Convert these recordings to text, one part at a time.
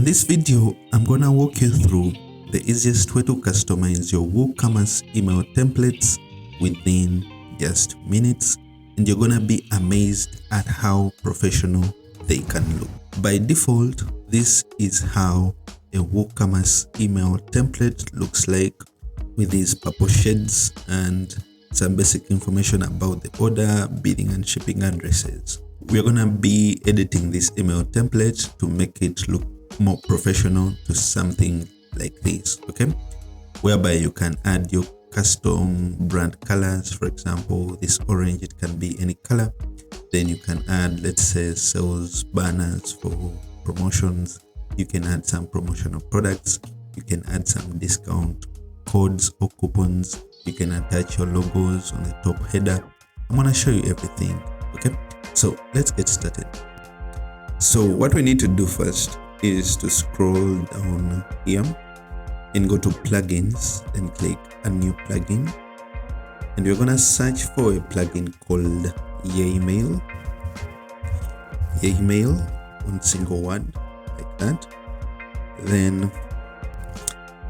In this video, I'm gonna walk you through the easiest way to customize your WooCommerce email templates within just minutes, and you're gonna be amazed at how professional they can look. By default, this is how a WooCommerce email template looks like, with these purple shades and some basic information about the order, bidding and shipping addresses. We're gonna be editing this email template to make it look more professional to something like this, okay? Whereby you can add your custom brand colors. For example, this orange, it can be any color. Then you can add, let's say, sales banners for promotions. You can add some promotional products. You can add some discount codes or coupons. You can attach your logos on the top header. I'm gonna show you everything, okay? So let's get started. So what we need to do first is to scroll down here and go to plugins and click a new plugin, and we're gonna search for a plugin called Yaymail. Yaymail, one single word like that. Then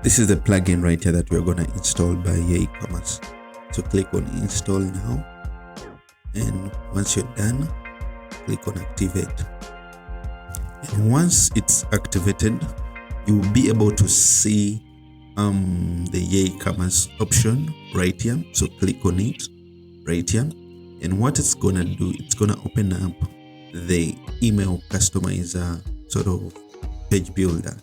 this is the plugin right here that we're gonna install by Yaycommerce. So click on install now, and once you're done, click on activate. And once it's activated, you will be able to see the Yaycommerce option right here. So click on it right here, and what it's gonna do, it's gonna open up the email customizer sort of page builder.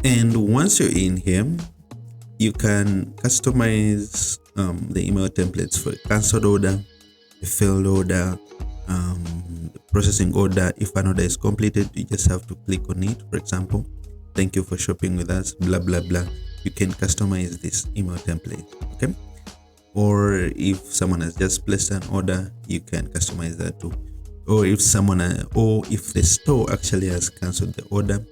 And once you're in here, you can customize the email templates for a cancelled order, a failed order, the processing order. If an order is completed, you just have to click on it. For example, thank you for shopping with us, blah blah blah. You can customize this email template, okay? Or if someone has just placed an order, you can customize that too. Or if if the store actually has cancelled the order,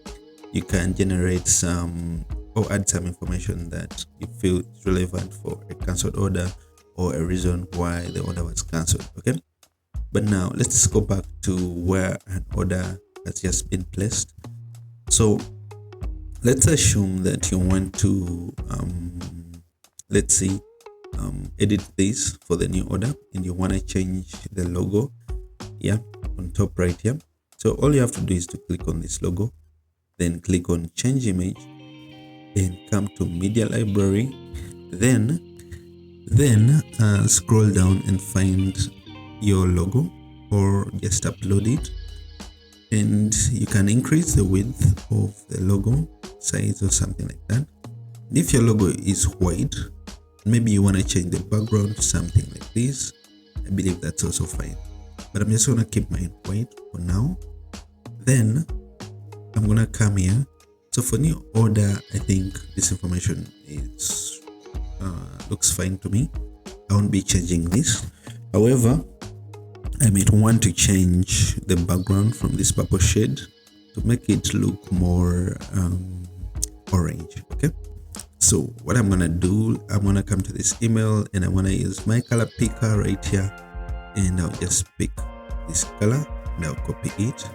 you can generate some or add some information that you feel is relevant for a cancelled order or a reason why the order was cancelled, okay? But now let's go back to where an order has just been placed. So let's assume that you want to edit this for the new order, and you want to change the logo on top right here. So all you have to do is to click on this logo, then click on change image, then come to media library, then scroll down and find your logo, or just upload it. And you can increase the width of the logo size or something like that. If your logo is white, maybe you want to change the background to something like this. I believe that's also fine, but I'm just gonna keep mine white for now. Then I'm gonna come here. So for new order, I think this information is looks fine to me. I won't be changing this. However, I might want to change the background from this purple shade to make it look more orange, okay? So what I'm gonna do, I'm gonna come to this email, and I wanna use my color picker right here, and I'll just pick this color and I'll copy it.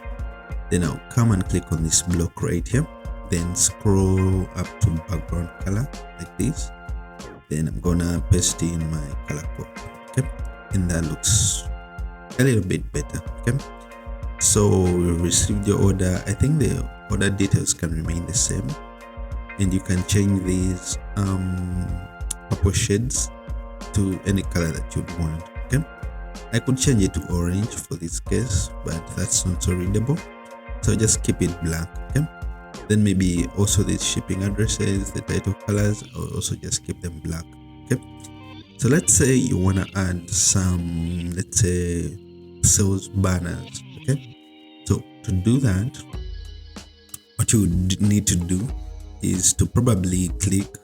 Then I'll come and click on this block right here, then scroll up to background color like this. Then I'm gonna paste in my color code, okay? And that looks a little bit better, okay? So we received your order. I think the order details can remain the same, and you can change these purple shades to any color that you'd want, okay? I could change it to orange for this case, but that's not so readable, so just keep it black, okay? Then maybe also these shipping addresses, the title colors, I'll also just keep them black, okay? So let's say you want to add some, let's say, sales banners, okay? So to do that, what you need to do is to probably click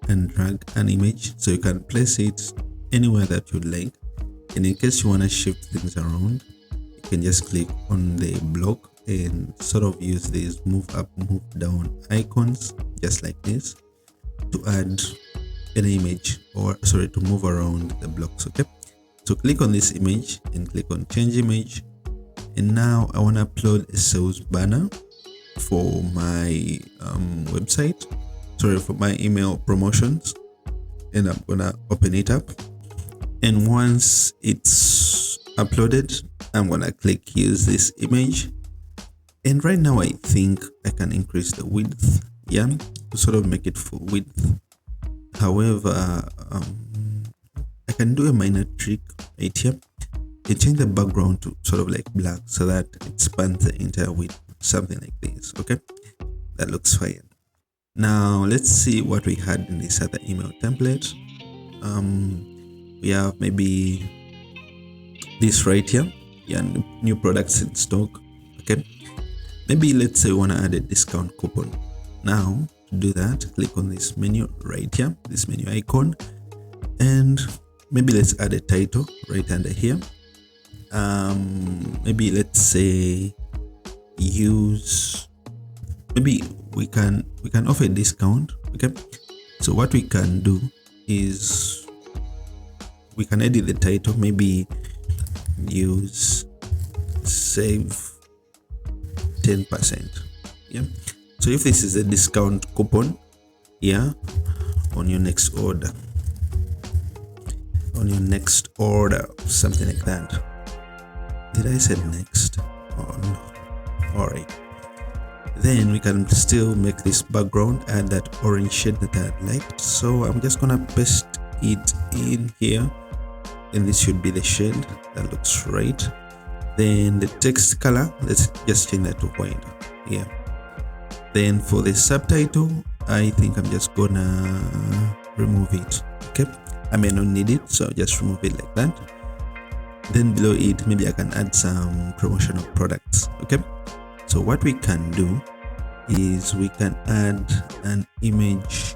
and drag an image, so you can place it anywhere that you'd like. And in case you want to shift things around, you can just click on the block and sort of use these move up, move down icons, just like this, to add an image, or to move around the blocks, okay? So click on this image and click on change image, and now I want to upload a sales banner. for my website, sorry, for my email promotions, and I'm gonna open it up. And once it's uploaded, I'm gonna click use this image. And right now I think I can increase the width, yeah, to sort of make it full width. However, I can do a minor trick right here and change the background to sort of like black so that it spans the entire width, something like this. Okay, that looks fine. Now let's see what we had in this other email template. We have maybe this right here, yeah, new products in stock. Okay, maybe let's say we want to add a discount coupon. Now to do that, click on this menu right here, this menu icon, and maybe let's add a title right under here. Maybe let's say use, maybe we can offer a discount. Okay, so what we can do is we can edit the title, maybe use save 10%. Yeah, so if this is a discount coupon, yeah, on your next order, something like that. Did I say next? Oh no. All right, then we can still make this background add that orange shade that I liked. So I'm just gonna paste it in here, and this should be the shade that looks right. Then the text color, let's just change that to white. Yeah, then for the subtitle, I think I'm just gonna remove it. Okay, I may not need it, so just remove it like that. Then below it, maybe I can add some promotional products. Okay, so what we can do is we can add an image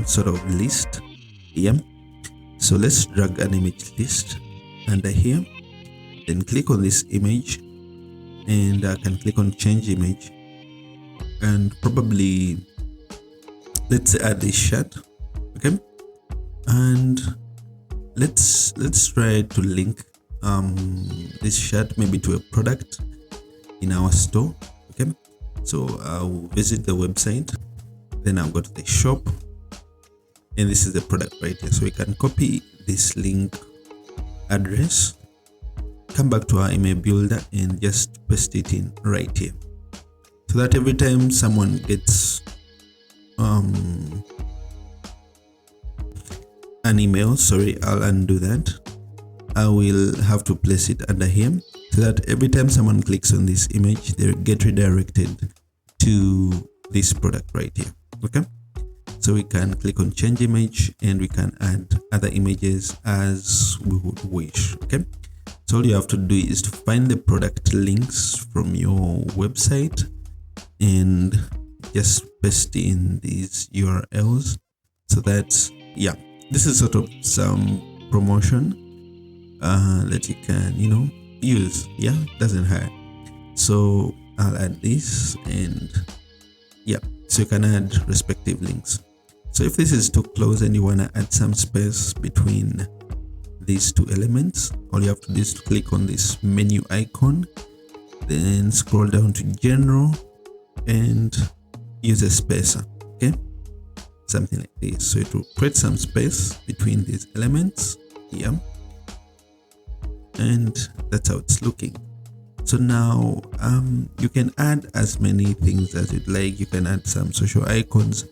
sort of list. Yeah, so let's drag an image list under here, then click on this image, and I can click on change image, and probably let's add this shot. Okay, and let's try to link this shot maybe to a product in our store. Okay, so I'll visit the website, then I'll go to the shop, and this is the product right here. So we can copy this link address, come back to our email builder, and just paste it in right here, so that every time someone gets an email, sorry, I'll undo that. I will have to place it under here, so that every time someone clicks on this image, they get redirected to this product right here. Okay, so we can click on change image, and we can add other images as we would wish. Okay, so all you have to do is to find the product links from your website and just paste in these URLs, so that, yeah, this is sort of some promotion that you can, use. Yeah, doesn't hurt. So I'll add this, and yeah, so you can add respective links. So if this is too close and you want to add some space between these two elements, all you have to do is to click on this menu icon, then scroll down to general and use a spacer. Okay, something like this, so it will create some space between these elements. Yeah, and that's how it's looking. So now you can add as many things as you'd like. You can add some social icons.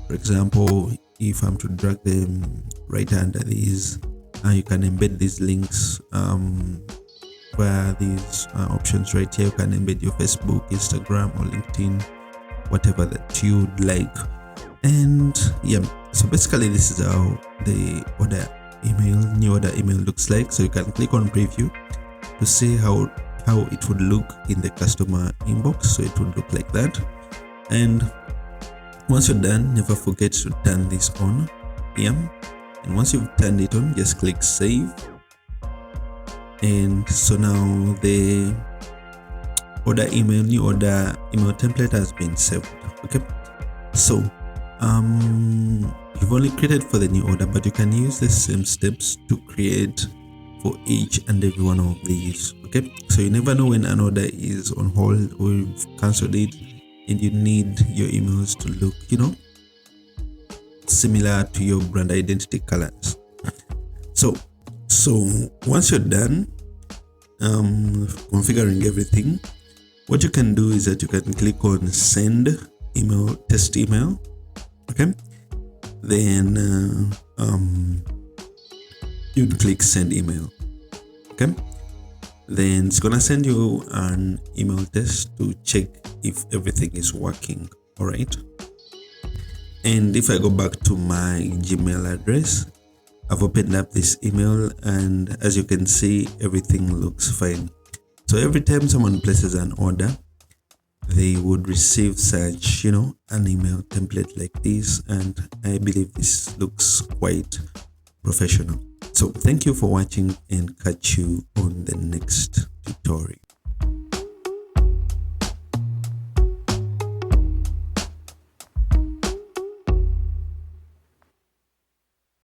For example, if I'm to drag them right under these, you can embed these links via these options right here. You can embed your Facebook, Instagram, or LinkedIn, whatever that you'd like. And yeah, so basically this is how the new order email looks like. So you can click on preview to see how it would look in the customer inbox. So it would look like that. And once you're done, never forget to turn this on. Yeah, and once you've turned it on, just click save. And so now the new order email template has been saved. Okay, so you've only created for the new order, but you can use the same steps to create for each and every one of these. Okay, so you never know when an order is on hold or you've cancelled it. and you need your emails to look, similar to your brand identity colors. So once you're done configuring everything, what you can do is that you can click on send email, test email. Okay, then you'd click send email. Okay, then it's gonna send you an email test to check if everything is working. All right, and if I go back to my Gmail address, I've opened up this email, and as you can see, everything looks fine. So every time someone places an order, they would receive such, an email template like this, and I believe this looks quite professional. So thank you for watching, and catch you on the next tutorial.